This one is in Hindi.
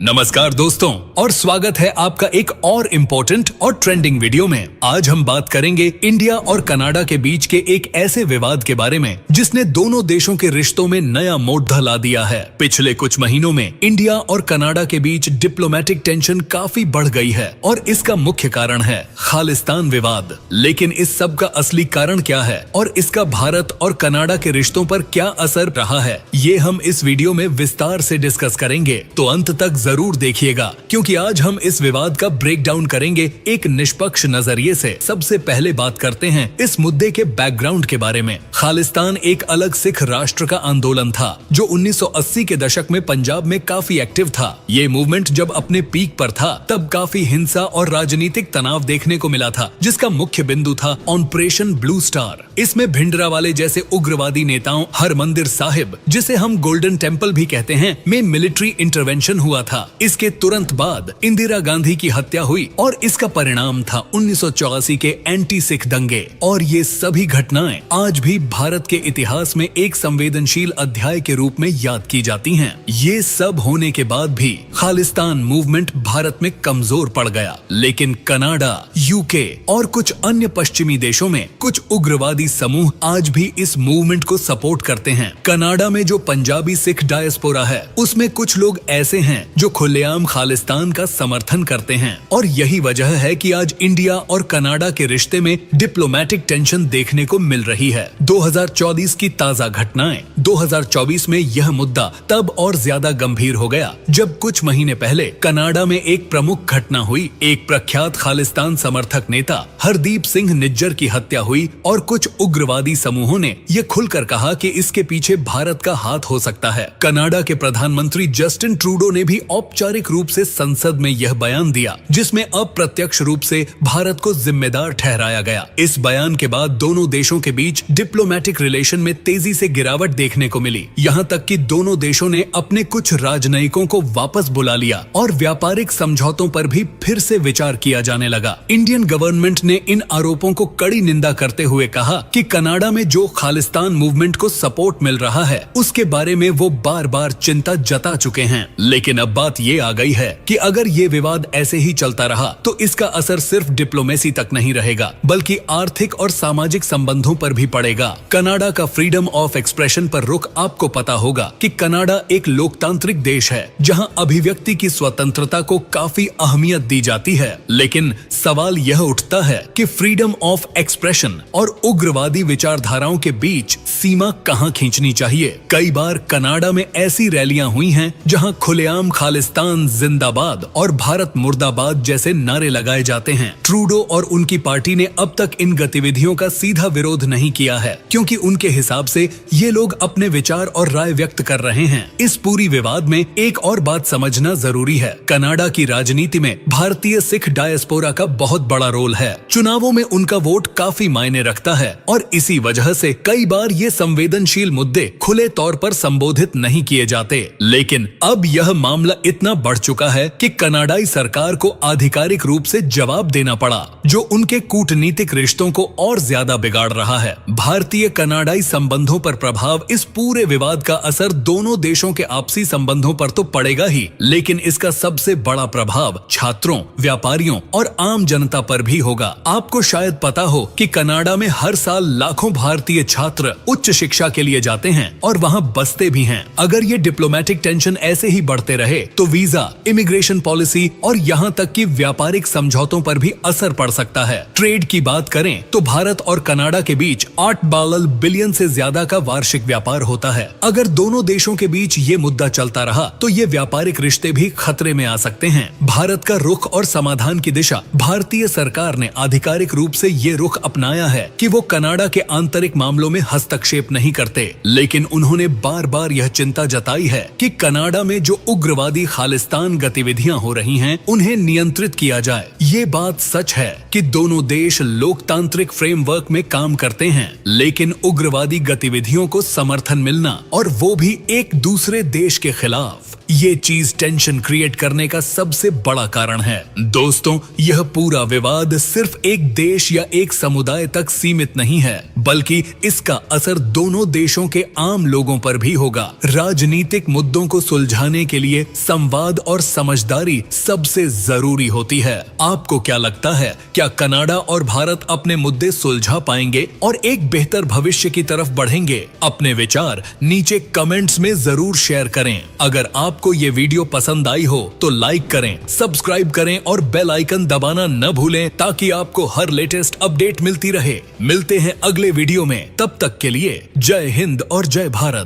नमस्कार दोस्तों और स्वागत है आपका एक और इम्पोर्टेंट और ट्रेंडिंग वीडियो में। आज हम बात करेंगे इंडिया और कनाडा के बीच के एक ऐसे विवाद के बारे में जिसने दोनों देशों के रिश्तों में नया मोड़ ला दिया है। पिछले कुछ महीनों में इंडिया और कनाडा के बीच डिप्लोमेटिक टेंशन काफी बढ़ गई है और इसका मुख्य कारण है खालिस्तान विवाद। लेकिन इस सब का असली कारण क्या है और इसका भारत और कनाडा के रिश्तों पर क्या असर रहा है, ये हम इस वीडियो में विस्तार से डिस्कस करेंगे। तो अंत तक जरूर देखिएगा क्योंकि आज हम इस विवाद का ब्रेक डाउन करेंगे एक निष्पक्ष नजरिए से। सबसे पहले बात करते हैं इस मुद्दे के बैकग्राउंड के बारे में। खालिस्तान एक अलग सिख राष्ट्र का आंदोलन था जो 1980 के दशक में पंजाब में काफी एक्टिव था। ये मूवमेंट जब अपने पीक पर था तब काफी हिंसा और राजनीतिक तनाव देखने को मिला था, जिसका मुख्य बिंदु था ऑपरेशन ब्लू स्टार। इसमें भिंडरावाले जैसे उग्रवादी नेताओं, हरमंदिर साहिब जिसे हम गोल्डन टेम्पल भी कहते हैं, में मिलिट्री इंटरवेंशन हुआ था। इसके तुरंत बाद इंदिरा गांधी की हत्या हुई और इसका परिणाम था 1984 के एंटी सिख दंगे। और ये सभी घटनाएं आज भी भारत के इतिहास में एक संवेदनशील अध्याय के रूप में याद की जाती हैं। ये सब होने के बाद भी खालिस्तान मूवमेंट भारत में कमजोर पड़ गया, लेकिन कनाडा, यूके और कुछ अन्य पश्चिमी देशों में कुछ उग्रवादी समूह आज भी इस मूवमेंट को सपोर्ट करते हैं। कनाडा में जो पंजाबी सिख डायस्पोरा है उसमें कुछ लोग ऐसे हैं जो खुलेआम खालिस्तान का समर्थन करते हैं और यही वजह है कि आज इंडिया और कनाडा के रिश्ते में डिप्लोमेटिक टेंशन देखने को मिल रही है। 2024 की ताजा घटनाएं। 2024 में यह मुद्दा तब और ज्यादा गंभीर हो गया जब कुछ महीने पहले कनाडा में एक प्रमुख घटना हुई। एक प्रख्यात खालिस्तान समर्थक नेता हरदीप सिंह निज्जर की हत्या हुई और कुछ उग्रवादी समूहों ने यह खुलकर कहा कि इसके पीछे भारत का हाथ हो सकता है। कनाडा के प्रधानमंत्री जस्टिन ट्रूडो ने भी औपचारिक रूप से संसद में यह बयान दिया जिसमें अप्रत्यक्ष रूप से भारत को जिम्मेदार ठहराया गया। इस बयान के बाद दोनों देशों के बीच डिप्लोमेटिक रिलेशन में तेजी से गिरावट देखने को मिली। यहाँ तक कि दोनों देशों ने अपने कुछ राजनयिकों को वापस बुला लिया और व्यापारिक समझौतों पर भी फिर से विचार किया जाने लगा। इंडियन गवर्नमेंट ने इन आरोपों को कड़ी निंदा करते हुए कहा कि कनाडा में जो खालिस्तान मूवमेंट को सपोर्ट मिल रहा है उसके बारे में वो बार बार चिंता जता चुके हैं। लेकिन अब बात ये आ गई है कि अगर ये विवाद ऐसे ही चलता रहा तो इसका असर सिर्फ डिप्लोमेसी तक नहीं रहेगा बल्कि आर्थिक और सामाजिक संबंधों पर भी पड़ेगा। कनाडा का फ्रीडम ऑफ एक्सप्रेशन पर रुख आपको पता होगा कि कनाडा एक लोकतांत्रिक देश है जहां अभिव्यक्ति की स्वतंत्रता को काफी अहमियत दी जाती है। लेकिन सवाल यह उठता है कि फ्रीडम ऑफ एक्सप्रेशन और उग्रवादी विचारधाराओं के बीच सीमा कहां खींचनी चाहिए। कई बार कनाडा में ऐसी रैलियां हुई हैं जहां खुलेआम खालिस्तान जिंदाबाद और भारत मुर्दाबाद जैसे नारे लगाए जाते हैं। ट्रूडो और उनकी पार्टी ने अब तक इन गतिविधियों का सीधा विरोध नहीं किया है क्योंकि उनके हिसाब से ये लोग अपने विचार और राय व्यक्त कर रहे हैं। इस पूरी विवाद में एक और बात समझना जरूरी है। कनाडा की राजनीति में भारतीय सिख डायस्पोरा का बहुत बड़ा रोल है। चुनावों में उनका वोट काफी मायने रखता है और इसी वजह से कई बार ये संवेदनशील मुद्दे खुले तौर पर संबोधित नहीं किए जाते। लेकिन अब यह मामला इतना बढ़ चुका है कि कनाडाई सरकार को आधिकारिक रूप से जवाब देना पड़ा, जो उनके कूटनीतिक रिश्तों को और ज्यादा बिगाड़ रहा है। भारतीय कनाडाई संबंधों पर प्रभाव इस पूरे विवाद का असर दोनों देशों के आपसी संबंधों पर तो पड़ेगा ही, लेकिन इसका सबसे बड़ा प्रभाव छात्रों, व्यापारियों और आम जनता पर भी होगा। आपको शायद पता हो कि कनाडा में हर साल लाखों भारतीय छात्र उच्च शिक्षा के लिए जाते हैं और वहाँ बसते भी हैं। अगर ये डिप्लोमेटिक टेंशन ऐसे ही बढ़ते रहे तो वीजा, इमिग्रेशन पॉलिसी और यहाँ तक कि व्यापारिक समझौतों पर भी असर पड़ सकता है। ट्रेड की बात करें तो भारत और कनाडा के बीच $8 बिलियन से ज्यादा का वार्षिक व्यापार होता है। अगर दोनों देशों के बीच ये मुद्दा चलता रहा तो ये व्यापारिक रिश्ते भी खतरे में आ सकते हैं। भारत का रुख और समाधान की दिशा, भारतीय सरकार ने आधिकारिक रूप से ये रुख अपनाया है कि वो कनाडा के आंतरिक मामलों में हस्तक्षेप नहीं करते, लेकिन उन्होंने बार बार यह चिंता जताई है कि कनाडा में जो उग्रवादी खालिस्तान गतिविधियां हो रही हैं उन्हें नियंत्रित किया जाए। ये बात सच है कि दोनों देश लोकतांत्रिक फ्रेमवर्क में काम करते हैं, लेकिन उग्रवादी गतिविधियों को समर्थन मिलना और वो भी एक दूसरे देश के खिलाफ, ये चीज टेंशन क्रिएट करने का सबसे बड़ा कारण है। दोस्तों, यह पूरा विवाद सिर्फ एक देश या एक समुदाय तक सीमित नहीं है, बल्कि इसका असर दोनों देशों के आम लोगों पर भी होगा। राजनीतिक मुद्दों को सुलझाने के लिए संवाद और समझदारी सबसे जरूरी होती है। आपको क्या लगता है, क्या कनाडा और भारत अपने मुद्दे सुलझा पाएंगे और एक बेहतर भविष्य की तरफ बढ़ेंगे? अपने विचार नीचे कमेंट्स में जरूर शेयर करें। अगर आपको ये वीडियो पसंद आई हो तो लाइक करें, सब्सक्राइब करें और बेल आइकन दबाना न भूलें ताकि आपको हर लेटेस्ट अपडेट मिलती रहे। मिलते हैं अगले वीडियो में, तब तक के लिए जय हिंद और जय भारत।